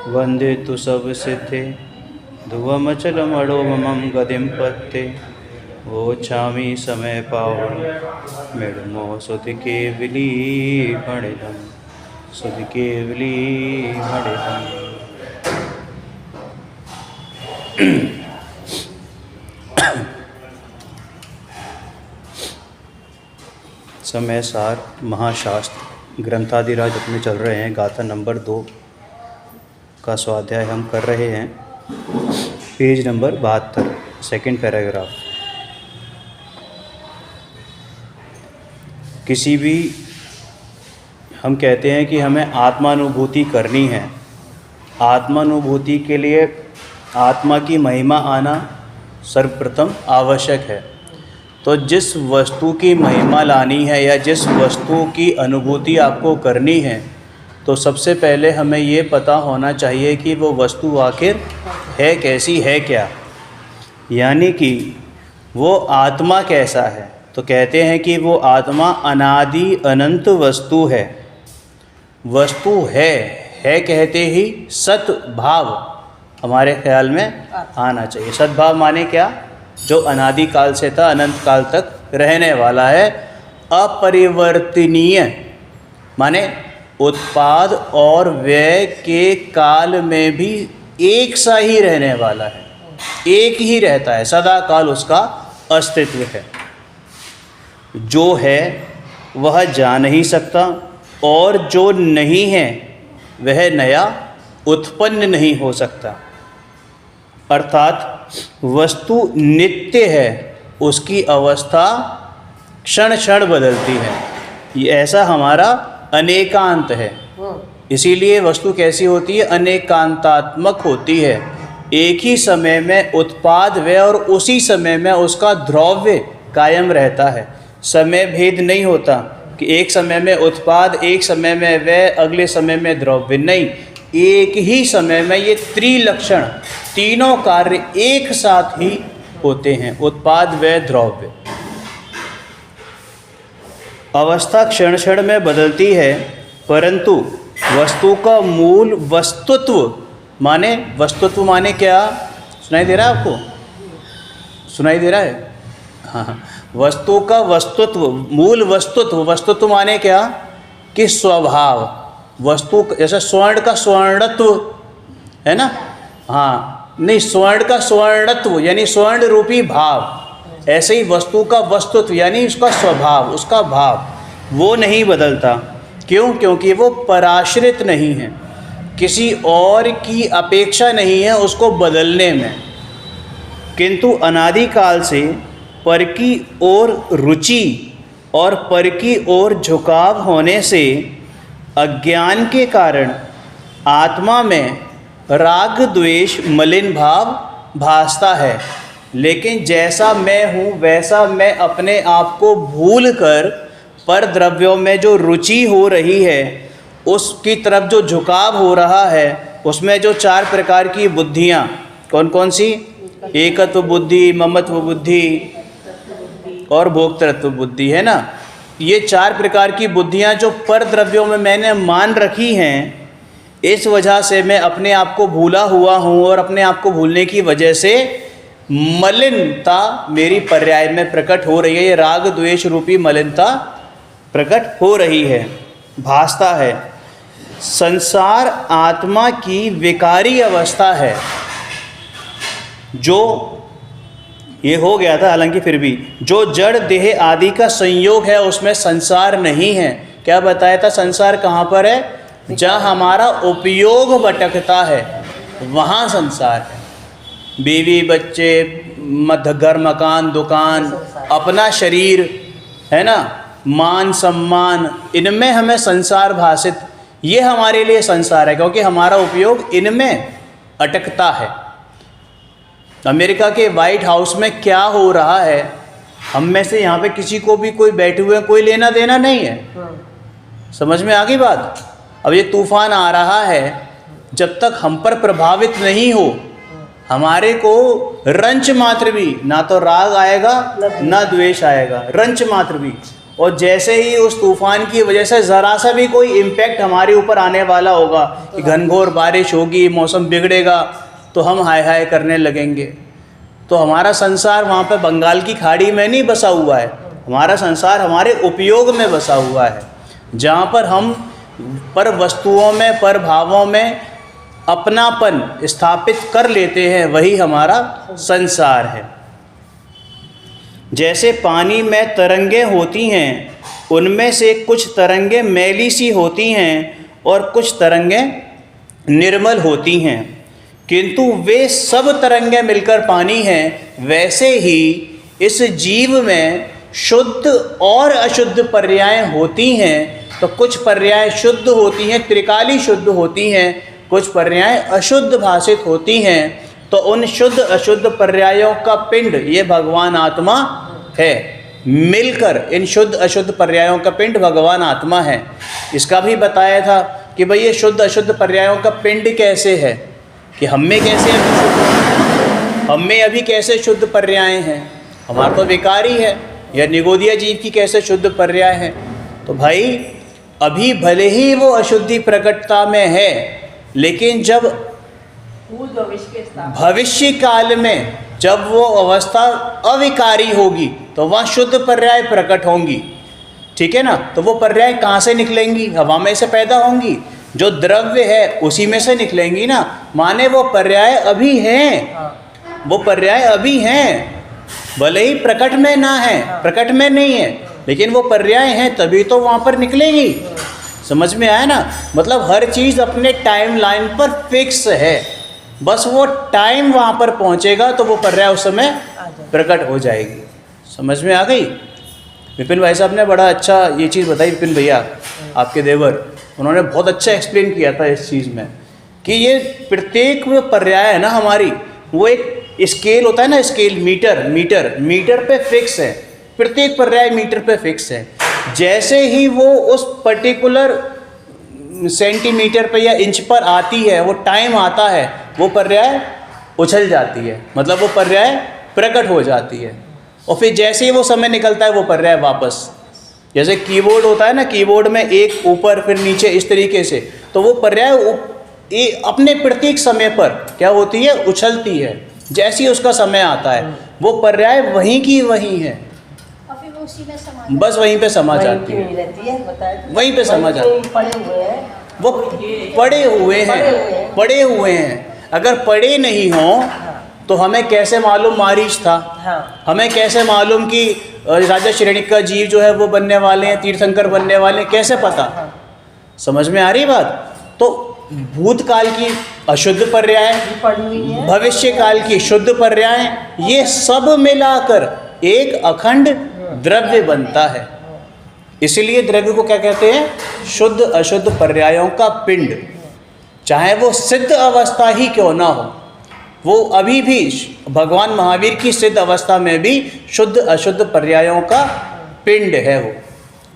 वंदे तु सब सिद्धे ध्रुवमचलमणोममं गतिं पत्ते वोच्छामि समय पावन मेडमो सुधि केवली भणिधम सुधि केवली भणिधम। समय सार महाशास्त्र ग्रंथादिराज अपने चल रहे हैं। गाथा नंबर 2 का स्वाध्याय हम कर रहे हैं। Page number 72, second paragraph. किसी भी हम कहते हैं कि हमें आत्मानुभूति करनी है। आत्मानुभूति के लिए आत्मा की महिमा आना सर्वप्रथम आवश्यक है। तो जिस वस्तु की महिमा लानी है या जिस वस्तु की अनुभूति आपको करनी है, तो सबसे पहले हमें ये पता होना चाहिए कि वो वस्तु आखिर है कैसी, है क्या, यानी कि वो आत्मा कैसा है। तो कहते हैं कि वो आत्मा अनादि अनंत वस्तु है। वस्तु है कहते ही सद्भाव हमारे ख्याल में आना चाहिए। सद्भाव माने क्या? जो अनादि काल से था, अनंत काल तक रहने वाला है। अपरिवर्तनीय माने उत्पाद और व्यय के काल में भी एक सा ही रहने वाला है, एक ही रहता है, सदा काल उसका अस्तित्व है। जो है वह जा नहीं सकता और जो नहीं है वह नया उत्पन्न नहीं हो सकता। अर्थात वस्तु नित्य है, उसकी अवस्था क्षण क्षण बदलती है। ये ऐसा हमारा अनेकांत है। इसीलिए वस्तु कैसी होती है? अनेकांतात्मक होती है। एक ही समय में उत्पाद व्यय और उसी समय में उसका द्रव्य कायम रहता है। समय भेद नहीं होता कि एक समय में उत्पाद, एक समय में व्यय, अगले समय में द्रव्य। नहीं, एक ही समय में ये त्रिलक्षण तीनों कार्य एक साथ ही होते हैं, उत्पाद व्यय द्रव्य। अवस्था क्षण क्षण में बदलती है, परंतु वस्तु का मूल वस्तुत्व माने क्या? सुनाई दे रहा है आपको? सुनाई दे रहा है? हाँ। वस्तु का वस्तुत्व, मूल वस्तुत्व माने क्या? कि स्वभाव। वस्तु जैसे स्वर्ण का स्वर्णत्व है ना? हाँ, नहीं, स्वर्ण का स्वर्णत्व यानी स्वर्ण रूपी भाव। ऐसे ही वस्तु का वस्तुत्व यानी उसका स्वभाव, उसका भाव, वो नहीं बदलता। क्यों? क्योंकि वो पराश्रित नहीं है, किसी और की अपेक्षा नहीं है उसको बदलने में। किंतु अनादिकाल से पर की ओर रुचि और पर की ओर झुकाव होने से अज्ञान के कारण आत्मा में राग द्वेष मलिन भाव भासता है। लेकिन जैसा मैं हूँ वैसा मैं अपने आप को भूल कर पर द्रव्यों में जो रुचि हो रही है, उसकी तरफ जो झुकाव हो रहा है, उसमें जो 4 प्रकार की बुद्धियाँ कौन कौन सी? एकत्व बुद्धि, ममत्व बुद्धि और भोक्तृत्व बुद्धि, है ना? ये 4 प्रकार की बुद्धियाँ जो पर द्रव्यों में मैंने मान रखी हैं, इस वजह से मैं अपने आप को भूला हुआ हूँ और अपने आप को भूलने की वजह से मलिनता मेरी पर्याय में प्रकट हो रही है। ये राग द्वेष रूपी मलिनता प्रकट हो रही है, भासता है। संसार आत्मा की विकारी अवस्था है। जो ये हो गया था, हालांकि फिर भी जो जड़ देह आदि का संयोग है उसमें संसार नहीं है। क्या बताया था? संसार कहाँ पर है? जहाँ हमारा उपयोग भटकता है वहाँ संसार है। बीवी बच्चे, घर मकान दुकान, अपना शरीर, है ना, मान सम्मान, इनमें हमें संसार भाषित, ये हमारे लिए संसार है क्योंकि हमारा उपयोग इनमें अटकता है। अमेरिका के वाइट हाउस में क्या हो रहा है, हम में से यहाँ पे किसी को भी कोई बैठे हुए कोई लेना देना नहीं है। समझ में आ गई बात? अब ये तूफान आ रहा है, जब तक हम पर प्रभावित नहीं हो, हमारे को रंच मात्र भी, ना तो राग आएगा ना द्वेष आएगा, रंच मात्र भी और जैसे ही उस तूफान की वजह से ज़रा सा भी कोई इम्पैक्ट हमारे ऊपर आने वाला होगा कि घनघोर बारिश होगी, मौसम बिगड़ेगा, तो हम हाय हाय करने लगेंगे। तो हमारा संसार वहाँ पे बंगाल की खाड़ी में नहीं बसा हुआ है, हमारा संसार हमारे उपयोग में बसा हुआ है, जहाँ पर हम पर वस्तुओं में, पर भावों में अपनापन स्थापित कर लेते हैं, वही हमारा संसार है। जैसे पानी में तरंगें होती हैं, उनमें से कुछ तरंगें मैली सी होती हैं और कुछ तरंगें निर्मल होती हैं, किंतु वे सब तरंगें मिलकर पानी हैं। वैसे ही इस जीव में शुद्ध और अशुद्ध पर्याय होती हैं। तो कुछ पर्याय शुद्ध होती हैं, त्रिकाली शुद्ध होती हैं, कुछ पर्याय अशुद्ध भाषित होती हैं। तो उन शुद्ध अशुद्ध पर्यायों का पिंड ये भगवान आत्मा है। मिलकर इन शुद्ध अशुद्ध पर्यायों का पिंड भगवान आत्मा है। इसका भी बताया था कि भाई ये शुद्ध अशुद्ध पर्यायों का पिंड कैसे है, कि हम में कैसे हम में अभी कैसे शुद्ध पर्याय हैं, हमारा तो विकारी है, या निगोदिया जीव की कैसे शुद्ध पर्याय है। तो भाई अभी भले ही वो अशुद्धि प्रकटता में है, लेकिन जब भविष्य काल में जब वो अवस्था अविकारी होगी तो वहाँ शुद्ध पर्याय प्रकट होंगी। ठीक है ना। तो वो पर्याय कहाँ से निकलेंगी? हवा में से पैदा होंगी, जो द्रव्य है उसी में से निकलेंगी ना। माने वो पर्याय अभी हैं, वो पर्याय अभी हैं, भले ही प्रकट में ना है, प्रकट में नहीं है, लेकिन वो पर्याय हैं, तभी तो वहाँ पर निकलेगी। समझ में आया ना। मतलब हर चीज़ अपने टाइम लाइन पर फिक्स है, बस वो टाइम वहाँ पर पहुँचेगा तो वो पर्याय उस समय प्रकट हो जाएगी। समझ में आ गई। विपिन भाई साहब ने बड़ा अच्छा ये चीज़ बताई, विपिन भैया आपके देवर, उन्होंने बहुत अच्छा एक्सप्लेन किया था इस चीज़ में, कि ये प्रत्येक पर्याय है ना हमारी, वो एक स्केल होता है ना, स्केल मीटर पे फिक्स है, प्रत्येक पर्याय मीटर पे फिक्स है। जैसे ही वो उस पर्टिकुलर सेंटीमीटर पे या इंच पर आती है, वो टाइम आता है, वो पर्याय उछल जाती है, मतलब वो पर्याय प्रकट हो जाती है। और फिर जैसे ही वो समय निकलता है वो पर्याय वापस, जैसे कीबोर्ड होता है ना, कीबोर्ड में एक ऊपर फिर नीचे इस तरीके से, तो वो पर्याय अपने प्रत्येक समय पर क्या होती है? उछलती है। जैसे ही उसका समय आता है वो पर्याय वहीं की वहीं है, बस वहीं पे समा जाती है, वहीं पे समा जाती है। वो पड़े हुए हैं। अगर पड़े नहीं हों तो हमें कैसे मालूम मारीच था? हमें कैसे मालूम कि राजा श्रेणी का जीव जो है वो बनने वाले हैं, तीर्थंकर बनने वाले हैं, कैसे पता? समझ में आ रही बात। तो भूतकाल की अशुद्ध पर्याय, भविष्य काल की शुद्ध पर्याय, ये सब मिलाकर एक अखंड द्रव्य बनता है। इसीलिए द्रव्य को क्या कहते हैं? शुद्ध अशुद्ध पर्यायों का पिंड। चाहे वो सिद्ध अवस्था ही क्यों ना हो, वो अभी भी भगवान महावीर की सिद्ध अवस्था में भी शुद्ध अशुद्ध पर्यायों का पिंड है वो।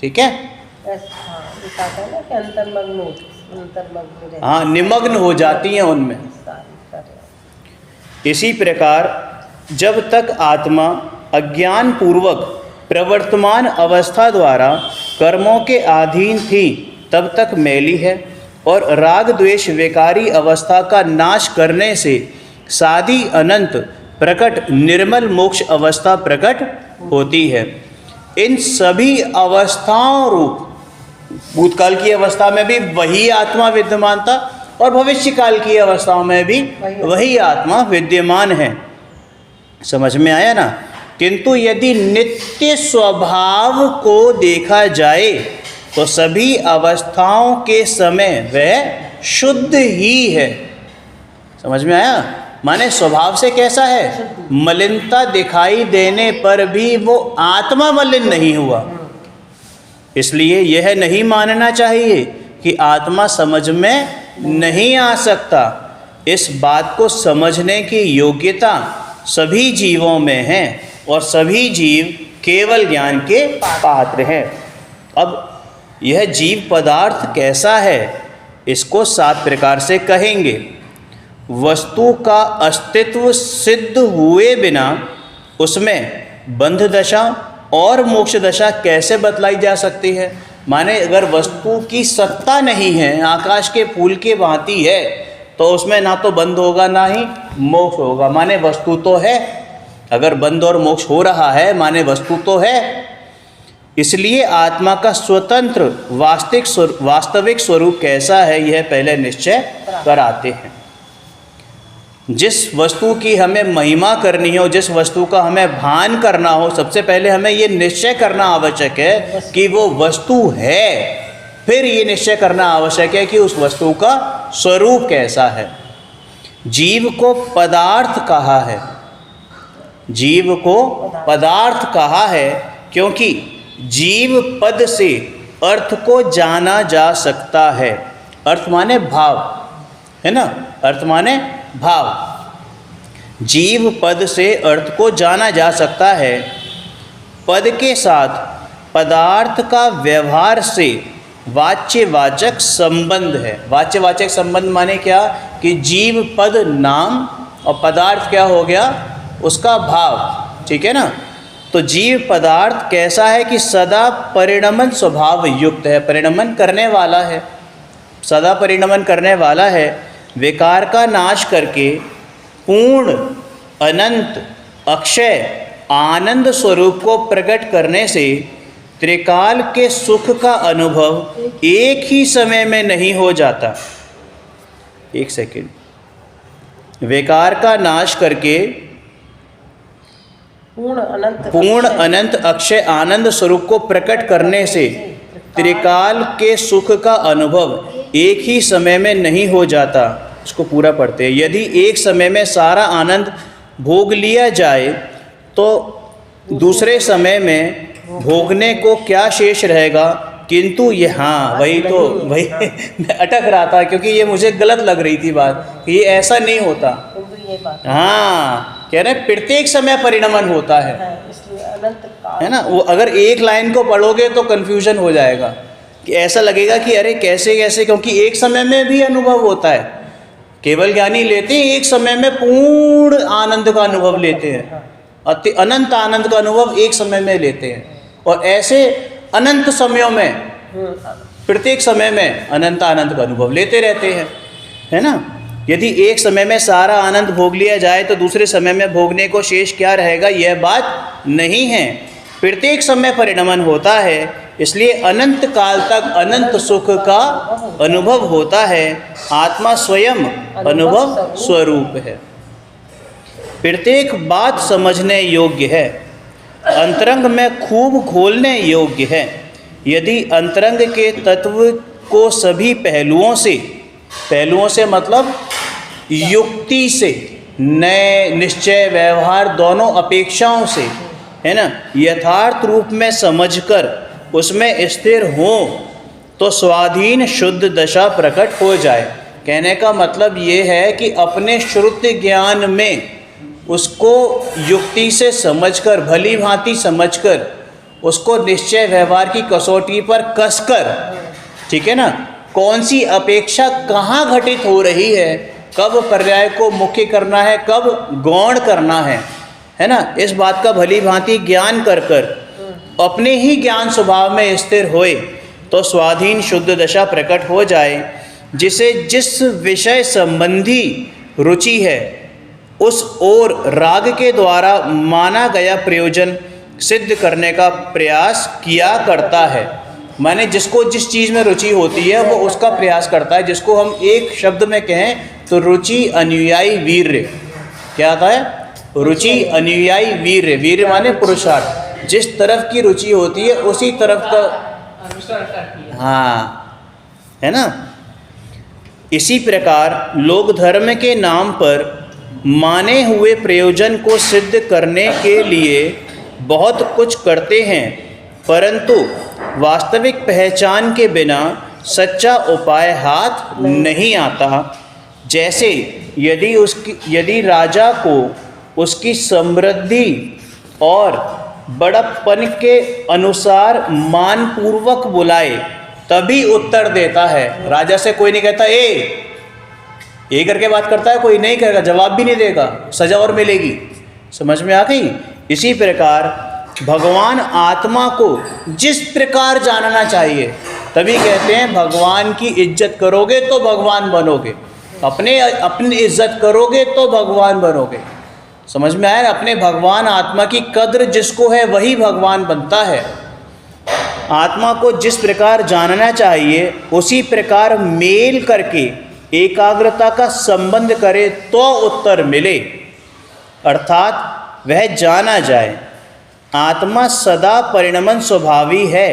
ठीक है। हाँ, निमग्न हो जाती हैं उनमें। इसी प्रकार जब तक आत्मा अज्ञान पूर्वक प्रवर्तमान अवस्था द्वारा कर्मों के अधीन थी तब तक मैली है, और राग द्वेष विकारी अवस्था का नाश करने से सादी अनंत प्रकट निर्मल मोक्ष अवस्था प्रकट होती है। इन सभी अवस्थाओं रूप भूतकाल की अवस्था में भी वही आत्मा विद्यमान था, और भविष्य काल की अवस्थाओं में भी वही आत्मा विद्यमान है। समझ में आया ना। किंतु यदि नित्य स्वभाव को देखा जाए तो सभी अवस्थाओं के समय वह शुद्ध ही है। समझ में आया। माने स्वभाव से कैसा है? मलिनता दिखाई देने पर भी वो आत्मा मलिन नहीं हुआ। इसलिए यह नहीं मानना चाहिए कि आत्मा समझ में नहीं आ सकता। इस बात को समझने की योग्यता सभी जीवों में है, और सभी जीव केवल ज्ञान के पात्र हैं। अब यह जीव पदार्थ कैसा है, इसको 7 प्रकार से कहेंगे। वस्तु का अस्तित्व सिद्ध हुए बिना उसमें बंध दशा, और मोक्ष दशा कैसे बतलाई जा सकती है? माने अगर वस्तु की सत्ता नहीं है, आकाश के फूल के भांति है, तो उसमें ना तो बंद होगा ना ही मोक्ष होगा। माने वस्तु तो है, अगर बंद और मोक्ष हो रहा है माने वस्तु तो है। इसलिए आत्मा का स्वतंत्र वास्तविक स्वरूप कैसा है, यह पहले निश्चय कराते हैं। जिस वस्तु की हमें महिमा करनी हो, जिस वस्तु का हमें भान करना हो, सबसे पहले हमें ये निश्चय करना आवश्यक है कि वो वस्तु है। फिर ये निश्चय करना आवश्यक है कि उस वस्तु का स्वरूप कैसा है। जीव को पदार्थ कहा है, जीव को पदार्थ कहा है क्योंकि जीव पद से अर्थ को जाना जा सकता है। अर्थ माने भाव, है ना, अर्थ माने भाव। जीव पद से अर्थ को जाना जा सकता है। पद के साथ पदार्थ का व्यवहार से वाच्यवाचक संबंध है। वाच्यवाचक संबंध माने क्या कि जीव पद नाम और पदार्थ क्या हो गया, उसका भाव, ठीक है ना। तो जीव पदार्थ कैसा है कि सदा परिणमन स्वभाव युक्त है, परिणमन करने वाला है, सदा परिणमन करने वाला है। विकार का नाश करके पूर्ण अनंत अक्षय आनंद स्वरूप को प्रकट करने से त्रिकाल के सुख का अनुभव एक ही समय में नहीं हो जाता। एक सेकंड। विकार का नाश करके पूर्ण अनंत अक्षय आनंद स्वरूप को प्रकट करने से त्रिकाल के सुख का अनुभव एक ही समय में नहीं हो जाता। इसको पूरा पढ़ते हैं। यदि एक समय में सारा आनंद भोग लिया जाए तो दूसरे समय में भोगने को क्या शेष रहेगा? किंतु ये, हाँ वही मैं अटक रहा था क्योंकि ये मुझे गलत लग रही थी बात, कि ये ऐसा नहीं होता। हाँ, कह रहे हैं प्रत्येक समय परिणमन होता है, है ना। वो अगर एक लाइन को पढ़ोगे तो कंफ्यूजन हो जाएगा कि ऐसा लगेगा कि अरे कैसे कैसे, क्योंकि एक समय में भी अनुभव होता है। केवल ज्ञानी लेते हैं एक समय में पूर्ण आनंद का अनुभव लेते हैं, अनंत आनंद का अनुभव एक समय में लेते हैं, और ऐसे अनंत समयों में प्रत्येक समय में अनंत आनंद का अनुभव लेते रहते हैं, है ना। यदि एक समय में सारा आनंद भोग लिया जाए तो दूसरे समय में भोगने को शेष क्या रहेगा? यह बात नहीं है। प्रत्येक समय परिणमन होता है, इसलिए अनंत काल तक अनंत सुख का अनुभव होता है। आत्मा स्वयं अनुभव स्वरूप है। प्रत्येक बात समझने योग्य है, अंतरंग में खूब खोलने योग्य है। यदि अंतरंग के तत्व को सभी पहलुओं से मतलब युक्ति से, नए निश्चय व्यवहार दोनों अपेक्षाओं से, है ना, यथार्थ रूप में समझकर उसमें स्थिर हो तो स्वाधीन शुद्ध दशा प्रकट हो जाए। कहने का मतलब ये है कि अपने श्रुति ज्ञान में उसको युक्ति से समझकर, भली भांति समझकर, उसको निश्चय व्यवहार की कसौटी पर कसकर, ठीक है ना, कौन सी अपेक्षा कहाँ घटित हो रही है, कब पर्याय को मुख्य करना है, कब गौण करना है ना, इस बात का भली भांति ज्ञान कर अपने ही ज्ञान स्वभाव में स्थिर होए तो स्वाधीन शुद्ध दशा प्रकट हो जाए। जिसे जिस विषय संबंधी रुचि है उस ओर राग के द्वारा माना गया प्रयोजन सिद्ध करने का प्रयास किया करता है। माने जिसको जिस चीज़ में रुचि होती है वो उसका प्रयास करता है। जिसको हम एक शब्द में कहें तो रुचि अनुयायी वीर्य, क्या आता है? रुचि अनुयायी वीर्य। वीर्य माने पुरुषार्थ। जिस तरफ की रुचि होती है उसी तरफ का, हाँ, है ना। इसी प्रकार लोग धर्म के नाम पर माने हुए प्रयोजन को सिद्ध करने के लिए बहुत कुछ करते हैं, परंतु वास्तविक पहचान के बिना सच्चा उपाय हाथ नहीं आता। जैसे यदि राजा को उसकी समृद्धि और बड़प्पन के अनुसार मानपूर्वक बुलाए तभी उत्तर देता है। राजा से कोई नहीं कहता ए करके बात करता है, कोई नहीं कहेगा, जवाब भी नहीं देगा, सजा और मिलेगी। समझ में आ गई? इसी प्रकार भगवान आत्मा को जिस प्रकार जानना चाहिए, तभी कहते हैं भगवान की इज्जत करोगे तो भगवान बनोगे, अपनी इज्जत करोगे तो भगवान बनोगे। समझ में आया? अपने भगवान आत्मा की कद्र जिसको है वही भगवान बनता है। आत्मा को जिस प्रकार जानना चाहिए उसी प्रकार मेल करके एकाग्रता का संबंध करे तो उत्तर मिले, अर्थात वह जाना जाए। आत्मा सदा परिणमन स्वभावी है,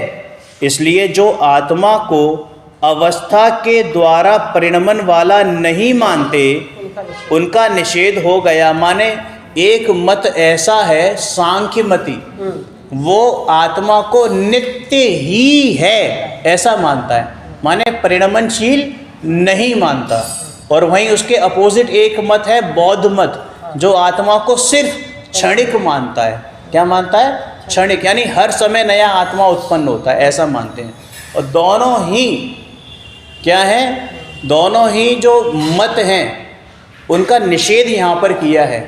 इसलिए जो आत्मा को अवस्था के द्वारा परिणमन वाला नहीं मानते उनका निषेध हो गया। माने एक मत ऐसा है सांख्य मति, वो आत्मा को नित्य ही है ऐसा मानता है, माने परिणमनशील नहीं मानता। और वहीं उसके अपोजिट एक मत है बौद्ध मत, जो आत्मा को सिर्फ क्षणिक मानता है। क्या मानता है? क्षणिक, यानी हर समय नया आत्मा उत्पन्न होता है ऐसा मानते हैं। और दोनों ही क्या है? दोनों ही जो मत हैं उनका निषेध यहाँ पर किया है।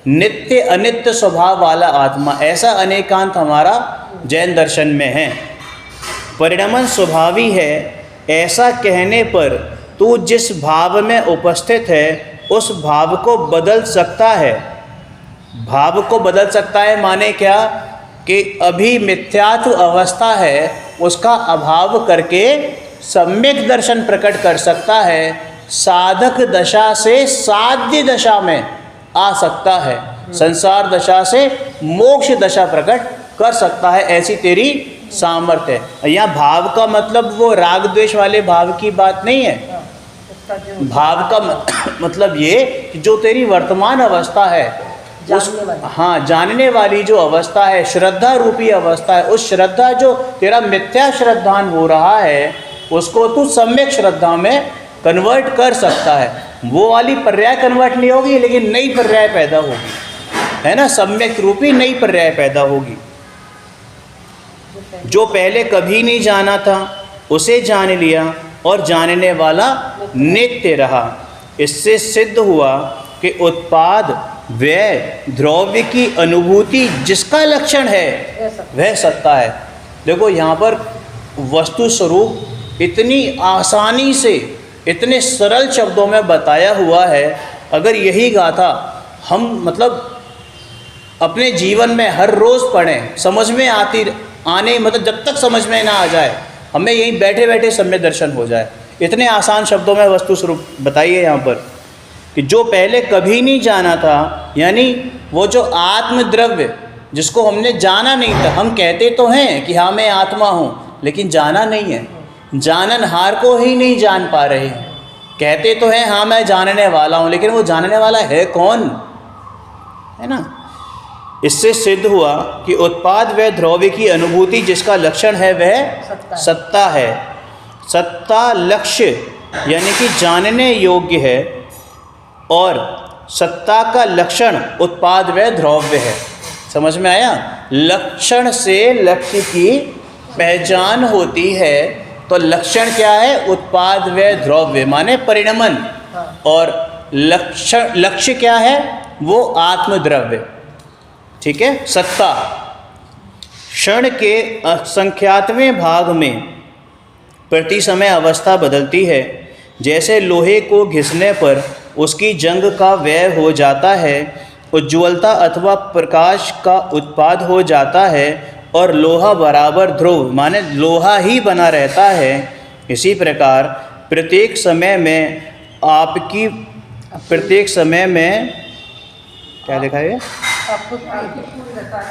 नित्य अनित्य स्वभाव वाला आत्मा, ऐसा अनेकांत हमारा जैन दर्शन में है। परिणमन स्वभावी है ऐसा कहने पर तू जिस भाव में उपस्थित है उस भाव को बदल सकता है। भाव को बदल सकता है माने क्या? कि अभी मिथ्यात्व अवस्था है उसका अभाव करके सम्यक दर्शन प्रकट कर सकता है। साधक दशा से साध्य दशा में आ सकता है, संसार दशा से मोक्ष दशा प्रकट कर सकता है, ऐसी तेरी सामर्थ्य है। यहाँ भाव का मतलब वो राग द्वेष वाले भाव की बात नहीं है। भाव का मतलब ये कि जो तेरी वर्तमान अवस्था है उस जानने वाली जो अवस्था है, श्रद्धा रूपी अवस्था है, उस श्रद्धा जो तेरा मिथ्या श्रद्धान हो रहा है उसको तू सम्यक श्रद्धा में कन्वर्ट कर सकता है। वो वाली पर्याय कन्वर्ट नहीं होगी लेकिन नई पर्याय पैदा होगी, है ना? सम्यक रूपी नई पर्याय पैदा होगी। जो पहले कभी नहीं जाना था उसे जान लिया और जानने वाला नित्य रहा। इससे सिद्ध हुआ कि उत्पाद व्यय द्रव्य की अनुभूति जिसका लक्षण है वह सत्ता है। देखो यहाँ पर वस्तु स्वरूप इतनी आसानी से इतने सरल शब्दों में बताया हुआ है। अगर यही गाथा हम मतलब अपने जीवन में हर रोज़ पढ़ें, समझ में आने मतलब जब तक समझ में ना आ जाए, हमें यहीं बैठे बैठे सम्यक दर्शन हो जाए। इतने आसान शब्दों में वस्तु स्वरूप बताइए यहाँ पर कि जो पहले कभी नहीं जाना था, यानी वो जो आत्मद्रव्य जिसको हमने जाना नहीं था। हम कहते तो हैं कि हाँ मैं आत्मा हूँ, लेकिन जाना नहीं है। जाननहार को ही नहीं जान पा रहे हैं। कहते तो हैं हाँ मैं जानने वाला हूँ, लेकिन वो जानने वाला है कौन, है ना? इससे सिद्ध हुआ कि उत्पाद व द्रव्य की अनुभूति जिसका लक्षण है वह सत्ता है। सत्ता लक्ष्य यानी कि जानने योग्य है और सत्ता का लक्षण उत्पाद व द्रव्य है। समझ में आया? लक्षण से लक्ष्य की पहचान होती है। तो लक्षण क्या है? उत्पाद व द्रव्य माने परिणमन, और लक्ष्य क्या है? वो आत्मद्रव्य। ठीक है? सत्ता क्षण के असंख्यातवें भाग में प्रति समय अवस्था बदलती है। जैसे लोहे को घिसने पर उसकी जंग का व्यय हो जाता है, उज्ज्वलता अथवा प्रकाश का उत्पाद हो जाता है और लोहा बराबर ध्रुव माने लोहा ही बना रहता है। इसी प्रकार प्रत्येक समय में क्या लिखा है?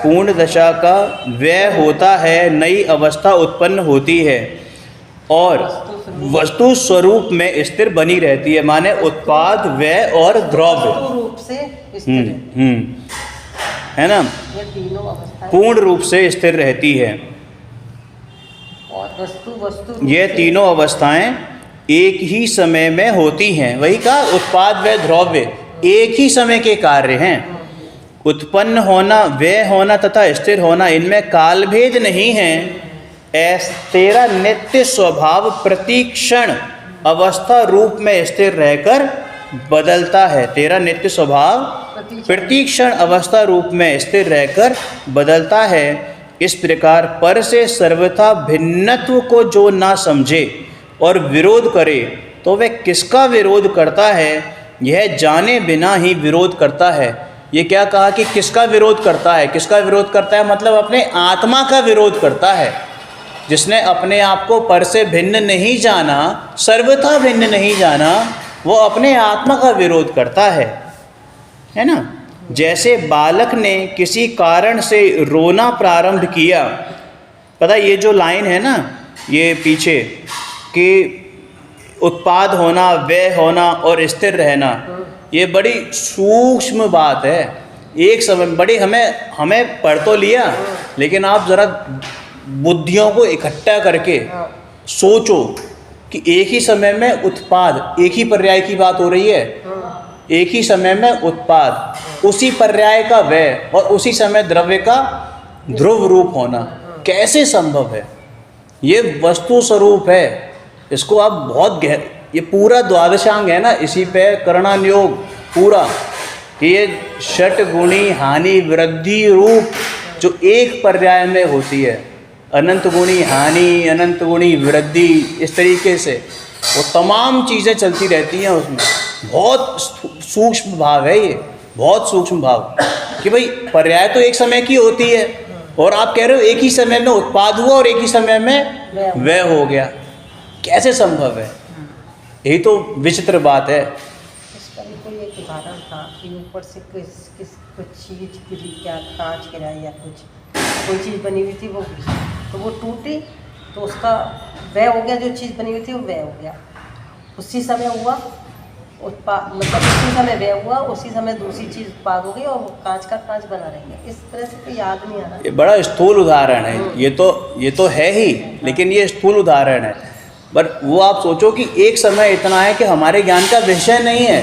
पूर्ण दशा का व्यय होता है, नई अवस्था उत्पन्न होती है और वस्तु स्वरूप में स्थिर बनी रहती है। माने उत्पाद व्यय और द्रव्य रूप से है ना, पूर्ण रूप से स्थिर रहती है। और ये तीनों अवस्थाएं एक ही समय में होती हैं। वही कहा उत्पाद व द्रव्य एक ही समय के कार्य हैं। उत्पन्न होना, व्यय होना तथा स्थिर होना, इनमें कालभेद नहीं है। तेरा नित्य स्वभाव प्रतिक्षण अवस्था रूप में स्थिर रहकर बदलता है। तेरा नित्य स्वभाव प्रतिक्षण अवस्था रूप में स्थिर रहकर बदलता है। इस प्रकार पर से सर्वथा भिन्नत्व को जो ना समझे और विरोध करे तो वह किसका विरोध करता है, यह जाने बिना ही विरोध करता है। ये क्या कहा कि किसका विरोध करता है? किसका विरोध करता है मतलब अपने आत्मा का विरोध करता है। जिसने अपने आप को पर से भिन्न नहीं जाना, सर्वथा भिन्न नहीं जाना, वो अपने आत्मा का विरोध करता है ना। जैसे बालक ने किसी कारण से रोना प्रारंभ किया, पता ये जो लाइन है ना ये पीछे कि उत्पाद होना, व्यय होना और स्थिर रहना, ये बड़ी सूक्ष्म बात है। एक समय बड़ी हमें पढ़ तो लिया, लेकिन आप ज़रा बुद्धियों को इकट्ठा करके सोचो कि एक ही समय में उत्पाद, एक ही पर्याय की बात हो रही है, एक ही समय में उत्पाद, उसी पर्याय का व्यय और उसी समय द्रव्य का ध्रुव रूप होना कैसे संभव है? ये वस्तु स्वरूप है। इसको आप बहुत ये पूरा द्वादशांग है ना, इसी पे करणानुयोग पूरा कि ये षट गुणी हानि वृद्धि रूप जो एक पर्याय में होती है, अनंत गुणी हानि, अनंत गुणी वृद्धि, इस तरीके से वो तमाम चीज़ें चलती रहती हैं उसमें। बहुत सूक्ष्म भाव है ये, बहुत सूक्ष्म भाव कि भाई पर्याय तो एक समय की होती है और आप कह रहे हो एक ही समय में उत्पाद हुआ और एक ही समय में व्यय हो गया, कैसे संभव है? यही तो विचित्र बात है। इसका भी कोई एक उदाहरण था कि ऊपर से कुछ चीज़ गिरी, क्या कांच गिरा या कोई चीज़ बनी हुई थी वो गिरी, तो वो टूटी तो उसका व्यय हो गया, जो चीज़ बनी हुई थी वो व्यय हो गया। उसी समय हुआ उत्पाद, मतलब उसी समय व्यय हुआ, उसी समय दूसरी चीज़ उत्पाद हो गई और वो कांच का कांच बना रहेंगे। इस तरह से कोई याद नहीं आ रहा। ये बड़ा स्थूल उदाहरण है, ये तो है ही, लेकिन ये स्थूल उदाहरण है। बट वो आप सोचो कि एक समय इतना है कि हमारे ज्ञान का विषय नहीं है,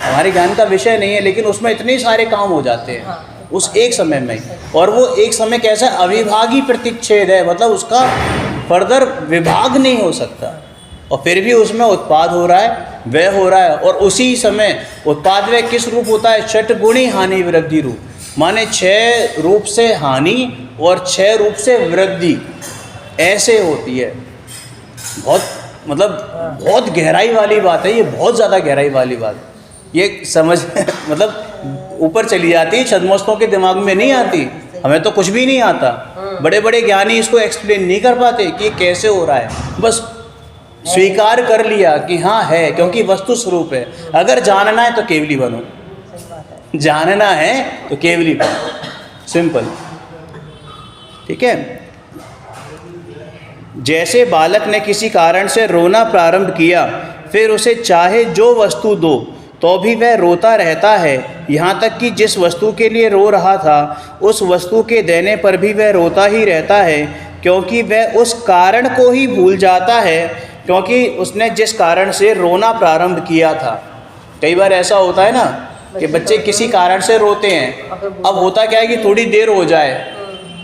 हमारे ज्ञान का विषय नहीं है, लेकिन उसमें इतने सारे काम हो जाते हैं उस एक समय में। और वो एक समय कैसा अविभागी प्रतिच्छेद है, मतलब उसका फर्दर विभाग नहीं हो सकता, और फिर भी उसमें उत्पाद हो रहा है, व्यय हो रहा है। और उसी समय उत्पाद व्यय किस रूप होता है? षट गुणी हानि वृद्धि रूप, माने 6 रूप से हानि और 6 रूप से वृद्धि ऐसे होती है। बहुत मतलब बहुत गहराई वाली बात है ये, बहुत ज़्यादा गहराई वाली बात। ये समझ मतलब ऊपर चली जाती है, छद्मस्तों के दिमाग में नहीं आती। हमें तो कुछ भी नहीं आता, बड़े बड़े ज्ञानी इसको एक्सप्लेन नहीं कर पाते कि ये कैसे हो रहा है। बस स्वीकार कर लिया कि हाँ है, क्योंकि वस्तु स्वरूप है। अगर जानना है तो केवली बनो, जानना है तो केवली बनो, सिंपल। ठीक है। जैसे बालक ने किसी कारण से रोना प्रारंभ किया, फिर उसे चाहे जो वस्तु दो तो भी वह रोता रहता है, यहाँ तक कि जिस वस्तु के लिए रो रहा था उस वस्तु के देने पर भी वह रोता ही रहता है, क्योंकि वह उस कारण को ही भूल जाता है, क्योंकि उसने जिस कारण से रोना प्रारंभ किया था। कई बार ऐसा होता है ना कि बच्चे किसी कारण से रोते हैं, अब होता क्या है कि थोड़ी देर हो जाए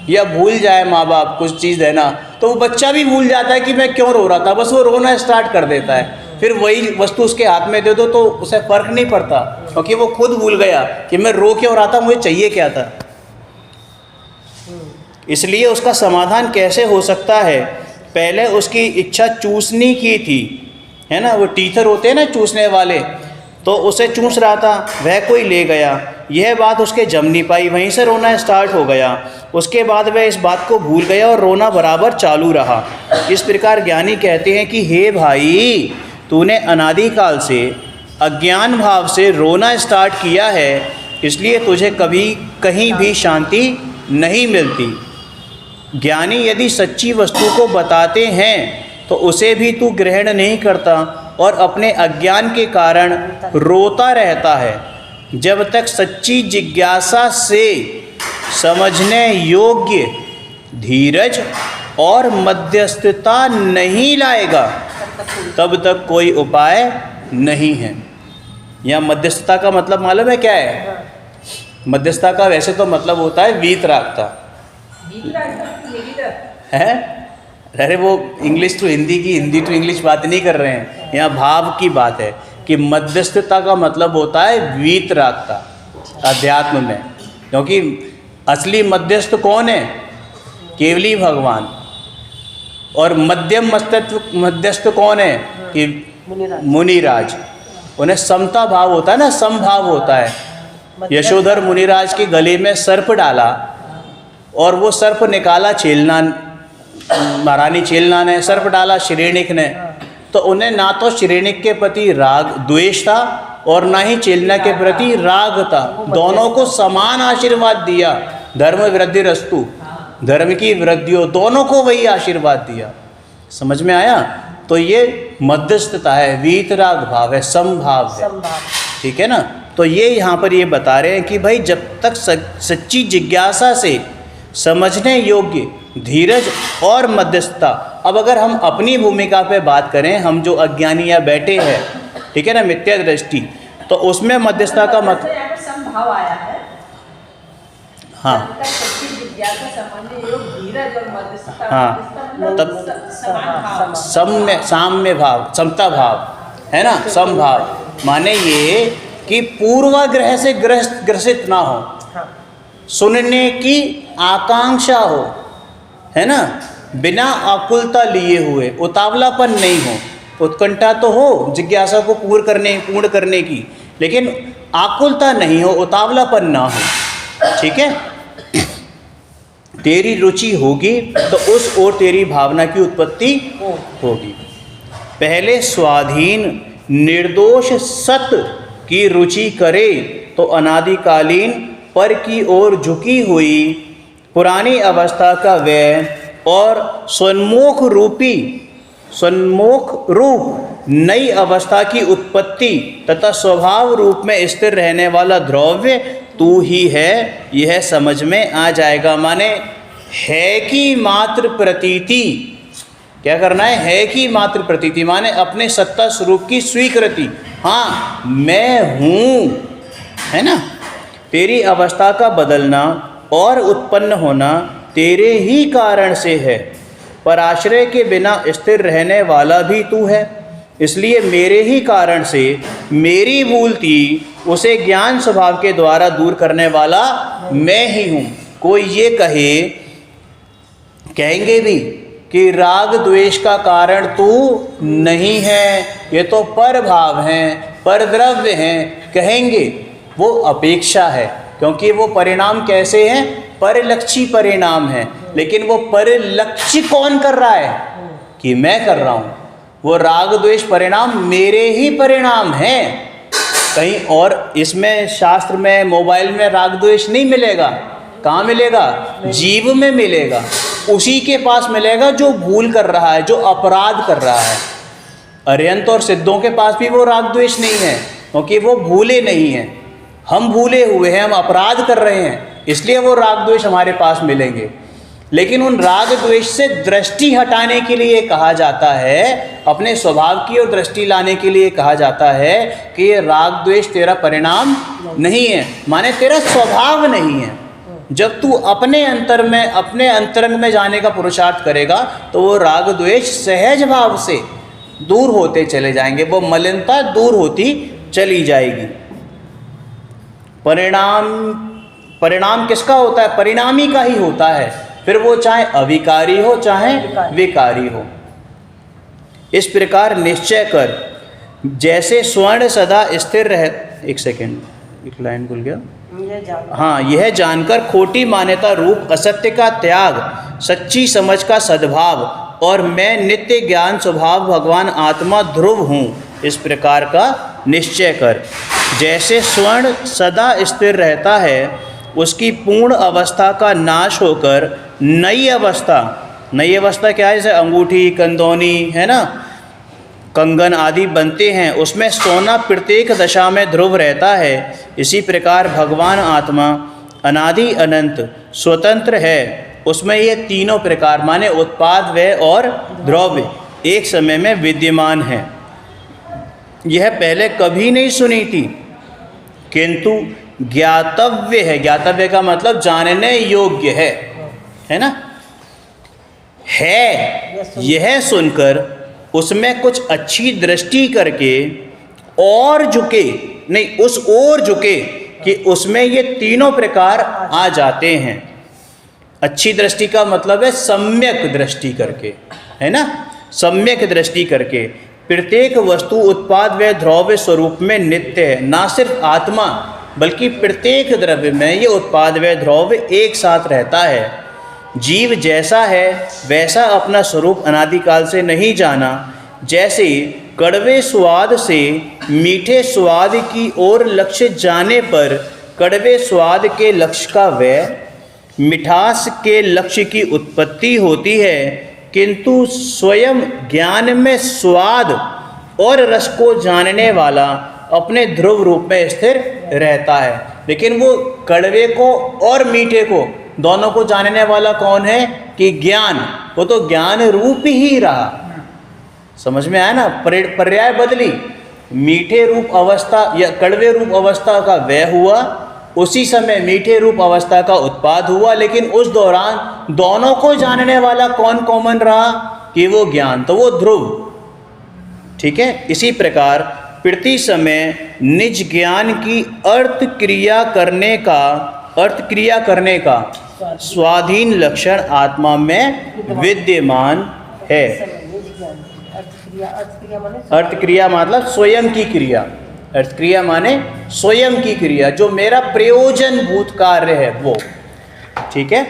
या भूल जाए माँ बाप कुछ चीज़ देना, तो वो बच्चा भी भूल जाता है कि मैं क्यों रो रहा था, बस वो रोना स्टार्ट कर देता है। फिर वही वस्तु उसके हाथ में दे दो तो उसे फ़र्क नहीं पड़ता, क्योंकि वो खुद भूल गया कि मैं रो क्यों रहा था, मुझे चाहिए क्या था। इसलिए उसका समाधान कैसे हो सकता है? पहले उसकी इच्छा चूसने की थी, है ना, वो टीचर होते हैं ना चूसने वाले, तो उसे चूस रहा था, वह कोई ले गया, यह बात उसके जम नहीं पाई, वहीं से रोना स्टार्ट हो गया। उसके बाद वह इस बात को भूल गया और रोना बराबर चालू रहा। इस प्रकार ज्ञानी कहते हैं कि हे भाई, तूने अनादिकाल से अज्ञान भाव से रोना स्टार्ट किया है, इसलिए तुझे कभी कहीं भी शांति नहीं मिलती। ज्ञानी यदि सच्ची वस्तु को बताते हैं तो उसे भी तू ग्रहण नहीं करता और अपने अज्ञान के कारण रोता रहता है। जब तक सच्ची जिज्ञासा से समझने योग्य धीरज और मध्यस्थता नहीं लाएगा, तब तक कोई उपाय नहीं है। यहाँ मध्यस्थता का मतलब मालूम है क्या है? मध्यस्थता का वैसे तो मतलब होता है वीतरागता है। अरे वो इंग्लिश टू हिंदी की, हिंदी टू इंग्लिश बात नहीं कर रहे हैं, यहाँ भाव की बात है कि मध्यस्थता का मतलब होता है वीतरागता अध्यात्म में। क्योंकि असली मध्यस्थ कौन है? केवली भगवान। और मध्यस्थ कौन है कि मुनिराज। मुनिराज। उन्हें समता भाव होता है ना, समभाव होता है। यशोधर मुनिराज के गले में सर्प डाला और वो सर्प निकाला चेलनान, महारानी चेलनान ने सर्प डाला श्रेणिक ने, तो उन्हें ना तो श्रेणिक के प्रति राग द्वेष था और ना ही चेलना के प्रति राग था। दोनों को समान आशीर्वाद दिया, धर्म वृद्धि रस्तु, धर्म की वृद्धि हो, दोनों को वही आशीर्वाद दिया। समझ में आया? तो ये मध्यस्थता है, वीतराग भाव है, समभाव है। ठीक है ना? तो ये यहाँ पर ये बता रहे हैं कि भाई जब तक सच्ची जिज्ञासा से समझने योग्य धीरज और मध्यस्थता। अब अगर हम अपनी भूमिका पे बात करें, हम जो अज्ञानी या बैठे हैं, ठीक है ना, मिथ्या दृष्टि, तो उसमें मध्यस्थता का मत समभाव आया है। हाँ हाँ, तब साम्य भाव, समता भाव है ना, समभाव माने ये कि पूर्वाग्रह से ग्रसित ना हो, सुनने की आकांक्षा हो, है ना, बिना आकुलता लिए हुए, उतावलापन नहीं हो। उत्कंठा तो हो जिज्ञासा को पूर्ण करने की, लेकिन आकुलता नहीं हो, उतावलापन ना हो। ठीक है? तेरी रुचि होगी तो उस ओर तेरी भावना की उत्पत्ति होगी। पहले स्वाधीन निर्दोष सत की रुचि करे तो अनादिकालीन पर की ओर झुकी हुई पुरानी अवस्था का व्यय और सन्मुख रूप नई अवस्था की उत्पत्ति तथा स्वभाव रूप में स्थिर रहने वाला द्रव्य तू ही है, यह समझ में आ जाएगा। माने है कि मात्र प्रतीति, क्या करना है कि मात्र प्रतीति माने अपने सत्ता स्वरूप की स्वीकृति। हाँ मैं हूँ, है ना। तेरी अवस्था का बदलना और उत्पन्न होना तेरे ही कारण से है, पर आश्रय के बिना स्थिर रहने वाला भी तू है, इसलिए मेरे ही कारण से मेरी भूल थी उसे ज्ञान स्वभाव के द्वारा दूर करने वाला मैं ही हूँ। कोई ये कहेंगे भी कि राग द्वेष का कारण तू नहीं है, ये तो पर भाव हैं, पर द्रव्य हैं, कहेंगे, वो अपेक्षा है, क्योंकि वो परिणाम कैसे हैं, परिलक्षी परिणाम है। लेकिन वो परिलक्षी कौन कर रहा है कि मैं कर रहा हूँ। वो राग द्वेष परिणाम मेरे ही परिणाम हैं, कहीं और इसमें शास्त्र में मोबाइल में राग द्वेष नहीं मिलेगा। कहाँ मिलेगा? जीव में मिलेगा, उसी के पास मिलेगा जो भूल कर रहा है, जो अपराध कर रहा है। अरिहंत और सिद्धों के पास भी वो राग द्वेष नहीं है, क्योंकि वो भूले नहीं हैं। हम भूले हुए हैं, हम अपराध कर रहे हैं, इसलिए वो राग द्वेष हमारे पास मिलेंगे। लेकिन उन राग द्वेष से दृष्टि हटाने के लिए कहा जाता है, अपने स्वभाव की ओर दृष्टि लाने के लिए कहा जाता है कि ये राग द्वेष तेरा परिणाम नहीं है, माने तेरा स्वभाव नहीं है। जब तू अपने अंतरंग में जाने का पुरुषार्थ करेगा तो वो राग द्वेष सहज भाव से दूर होते चले जाएंगे, वो मलिनता दूर होती चली जाएगी। परिणाम किसका होता है? परिणामी का ही होता है, फिर वो चाहे अविकारी हो चाहे विकारी हो। इस प्रकार निश्चय कर, जैसे स्वर्ण सदा स्थिर रहे। एक सेकेंड, एक लाइन भूल गया। हाँ, यह जानकर खोटी मान्यता रूप असत्य का त्याग, सच्ची समझ का सद्भाव और मैं नित्य ज्ञान स्वभाव भगवान आत्मा ध्रुव हूँ, इस प्रकार का निश्चय कर। जैसे स्वर्ण सदा स्थिर रहता है, उसकी पूर्ण अवस्था का नाश होकर नई अवस्था क्या है? जैसे अंगूठी, कंदौनी, है ना, कंगन आदि बनते हैं, उसमें सोना प्रत्येक दशा में ध्रुव रहता है। इसी प्रकार भगवान आत्मा अनादि अनंत स्वतंत्र है, उसमें ये तीनों प्रकार माने उत्पाद, व्यय और द्रव्य एक समय में विद्यमान है। यह पहले कभी नहीं सुनी थी, किंतु ज्ञातव्य है। ज्ञातव्य का मतलब जानने योग्य है ना, है। यह सुनकर उसमें कुछ अच्छी दृष्टि करके और झुके, नहीं उस ओर झुके कि उसमें ये तीनों प्रकार आ जाते हैं। अच्छी दृष्टि का मतलब है सम्यक दृष्टि करके, है ना, सम्यक दृष्टि करके। प्रत्येक वस्तु उत्पाद व द्रव्य स्वरूप में नित्य है। ना सिर्फ आत्मा बल्कि प्रत्येक द्रव्य में ये उत्पाद व द्रव्य एक साथ रहता है। जीव जैसा है वैसा अपना स्वरूप अनादिकाल से नहीं जाना। जैसे कड़वे स्वाद से मीठे स्वाद की ओर लक्ष्य जाने पर कड़वे स्वाद के लक्ष्य का व्यय, मिठास के लक्ष्य की उत्पत्ति होती है, किंतु स्वयं ज्ञान में स्वाद और रस को जानने वाला अपने ध्रुव रूप में स्थिर रहता है। लेकिन वो कड़वे को और मीठे को दोनों को जानने वाला कौन है कि ज्ञान, वो तो ज्ञान रूप ही रहा। समझ में आया ना, पर्याय बदली, मीठे रूप अवस्था या कड़वे रूप अवस्था का व्यय हुआ, उसी समय मीठे रूप अवस्था का उत्पाद हुआ, लेकिन उस दौरान दोनों को जानने वाला कौन कॉमन रहा कि वो ज्ञान, तो वो ध्रुव। ठीक है, इसी प्रकार प्रति समय निज ज्ञान की अर्थ क्रिया करने का स्वाधीन लक्षण आत्मा में विद्यमान है। अर्थ क्रिया मतलब स्वयं की क्रिया, अर्थ क्रिया माने स्वयं की क्रिया, जो मेरा प्रयोजन भूत कार्य है वो। ठीक है।